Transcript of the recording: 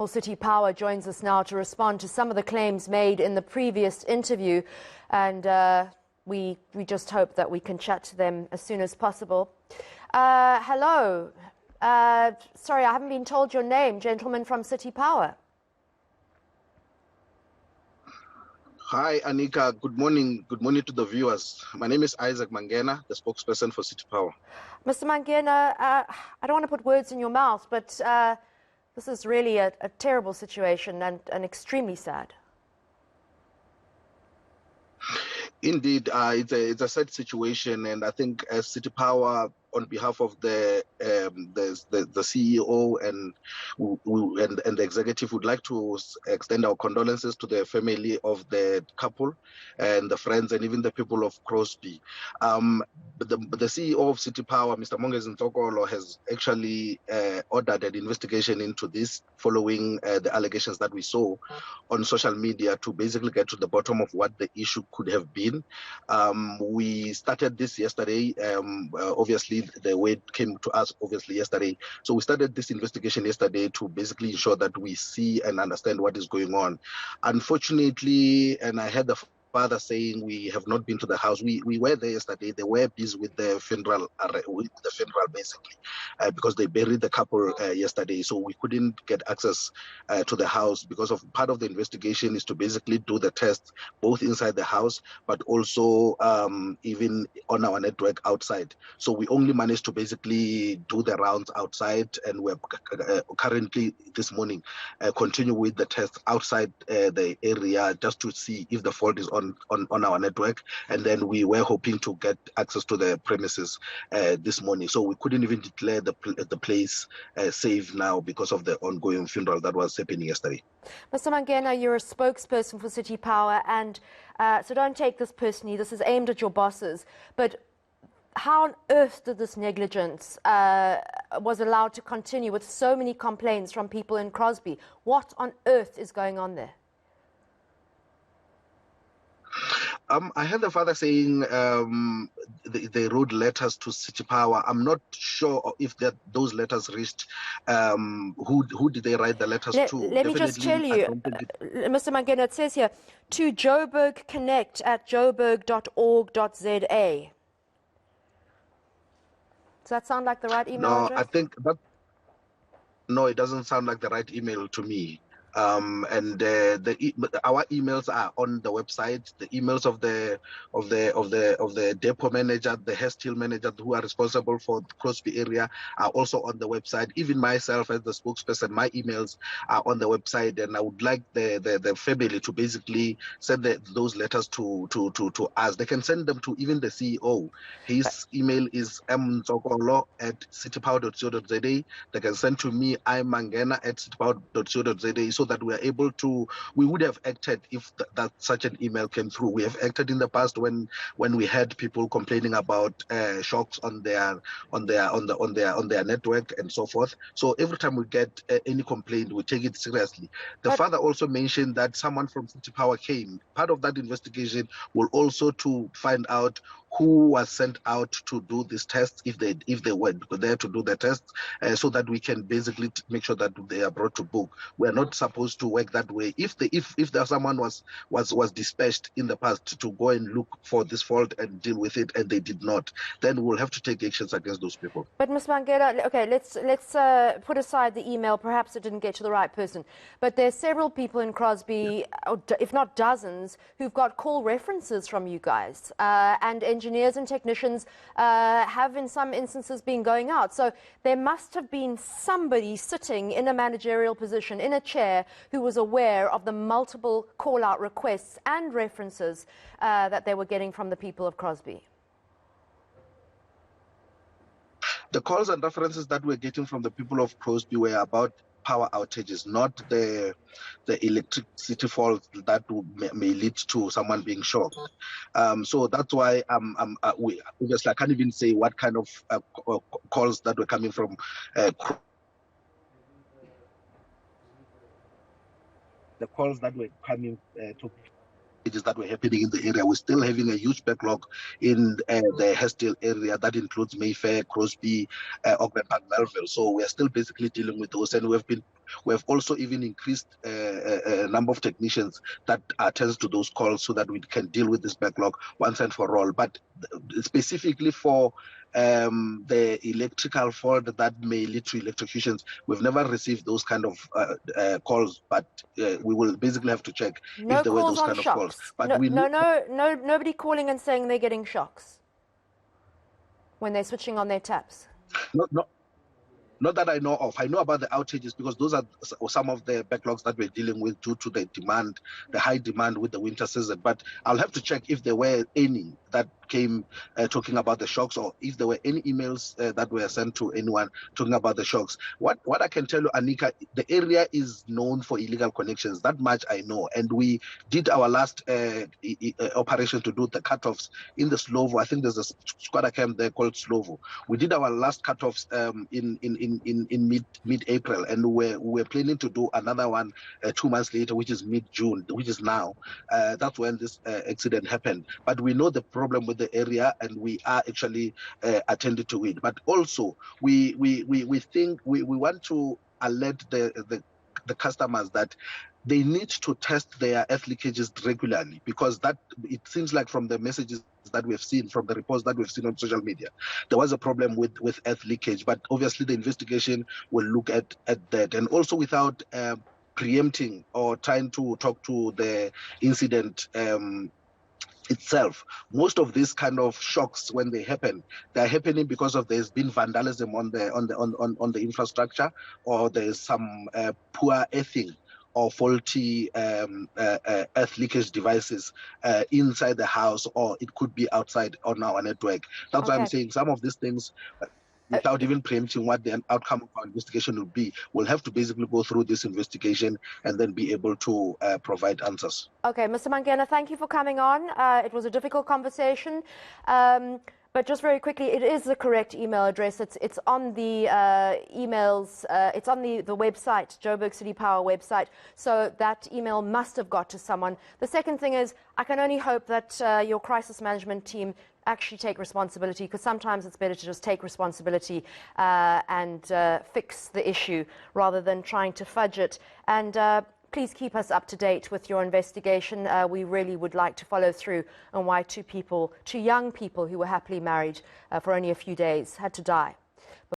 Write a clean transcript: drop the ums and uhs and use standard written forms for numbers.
City Power joins us now to respond to some of the claims made in the previous interview, and we just hope that we can chat to them as soon as possible. Hello. Sorry, I haven't been told your name, gentleman from City Power. Hi, Annika. Good morning. Good morning to the viewers. My name is Isaac Mangena, the spokesperson for City Power. Mr. Mangena, I don't want to put words in your mouth, but this is really a terrible situation and extremely sad. Indeed, it's a sad situation, and I think as City Power, on behalf of the CEO and the executive, would like to extend our condolences to the family of the couple and the friends and even the people of Crosby. The CEO of City Power, Mr. Mongezi, has actually ordered an investigation into this following the allegations that we saw on social media to basically get to the bottom of what the issue could have been. We started this yesterday. Obviously, the way it came to us, obviously, yesterday. So we started this investigation yesterday to basically ensure that we see and understand what is going on. Unfortunately, and I had the father saying we have not been to the house. We were there yesterday. They were busy with the funeral, basically, because they buried the couple yesterday. So we couldn't get access to the house because of part of the investigation is to basically do the tests both inside the house, but also even on our network outside. So we only managed to basically do the rounds outside, and we're currently this morning continue with the tests outside the area just to see if the fault is on our network, and then we were hoping to get access to the premises this morning. So we couldn't even declare the place safe now because of the ongoing funeral that was happening yesterday. Mr. Mangena, you're a spokesperson for City Power, and so don't take this personally. This is aimed at your bosses, but how on earth did this negligence was allowed to continue with so many complaints from people in Crosby? What on earth is going on there? I heard the father saying they wrote letters to City Power. I'm not sure if those letters reached. Who did they write the letters to? Let me just tell you, Mr. Mangena, it says here, to Joburg Connect at joburg.org.za. Does that sound like the right email address? I think that. No, it doesn't sound like the right email to me. Our emails are on the website. The emails of the depot manager, the hairstyle manager who are responsible for the Crosby area are also on the website. Even myself as the spokesperson, my emails are on the website, and I would like the family to basically send those letters to us. They can send them to even the CEO. His email is mzokolo@citypower.co.za. They can send to me, imangena@citypower.co.za. So that we are able to, we would have acted if that such an email came through. We have acted in the past when we had people complaining about shocks on their network and so forth. So every time we get any complaint, we take it seriously. The father also mentioned that someone from City Power came. Part of that investigation will also to find out who was sent out to do these tests, if they were there to do the tests, so that we can basically make sure that they are brought to book. We are not supposed to work that way. If there someone was dispatched in the past to go and look for this fault and deal with it, and they did not, then we'll have to take actions against those people. But Ms. Mangena, okay, let's put aside the email. Perhaps it didn't get to the right person. But there's several people in Crosby, if not dozens, who've got call references from you guys, and engineers and technicians have in some instances been going out. So there must have been somebody sitting in a managerial position, in a chair, who was aware of the multiple call-out requests and references that they were getting from the people of Crosby. The calls and references that we're getting from the people of Crosby were about power outages, not the electricity fault that may lead to someone being shocked. So that's why obviously I can't even say what kind of calls that were coming from the calls that were coming to that were happening in the area. We're still having a huge backlog in the hairstyle area that includes Mayfair, Crosby, Auckland Park, Melville. So we're still basically dealing with those, and we've been We have also even increased a number of technicians that attends to those calls so that we can deal with this backlog once and for all. But specifically for the electrical fault that may lead to electrocutions, we've never received those kind of calls, but we will basically have to check if there were those kind of calls. But nobody calling and saying they're getting shocks when they're switching on their taps. Not that I know of. I know about the outages because those are some of the backlogs that we're dealing with due to the demand, the high demand with the winter season. But I'll have to check if there were any that came talking about the shocks, or if there were any emails that were sent to anyone talking about the shocks. What I can tell you, Annika, the area is known for illegal connections. That much I know. And we did our last operation to do the cutoffs in the Slovo. I think there's a squatter camp there called Slovo. We did our last cutoffs in mid-April, and we're planning to do another one 2 months later, which is mid-June, which is now. That's when this accident happened. But we know the problem with the area, and we are actually attending to it. But also, we think we want to alert the customers that they need to test their earth leakages regularly, because that it seems like from the messages that we've seen, from the reports that we've seen on social media, there was a problem with earth leakage. But obviously the investigation will look at that, and also without preempting or trying to talk to the incident itself. Most of these kind of shocks, when they happen, they're happening because of there's been vandalism on the infrastructure, or there's some poor earthing or faulty earth leakage devices inside the house, or it could be outside on our network. That's why I'm saying some of these things, without even preempting what the outcome of our investigation will be, we'll have to basically go through this investigation and then be able to provide answers. Okay, Mr. Mangena, thank you for coming on. It was a difficult conversation. But just very quickly, it is the correct email address. It's on the emails. It's on the website, Joburg City Power website. So that email must have got to someone. The second thing is, I can only hope that your crisis management team actually take responsibility, because sometimes it's better to just take responsibility and fix the issue rather than trying to fudge it. And please keep us up to date with your investigation. We really would like to follow through on why two young people who were happily married for only a few days had to die.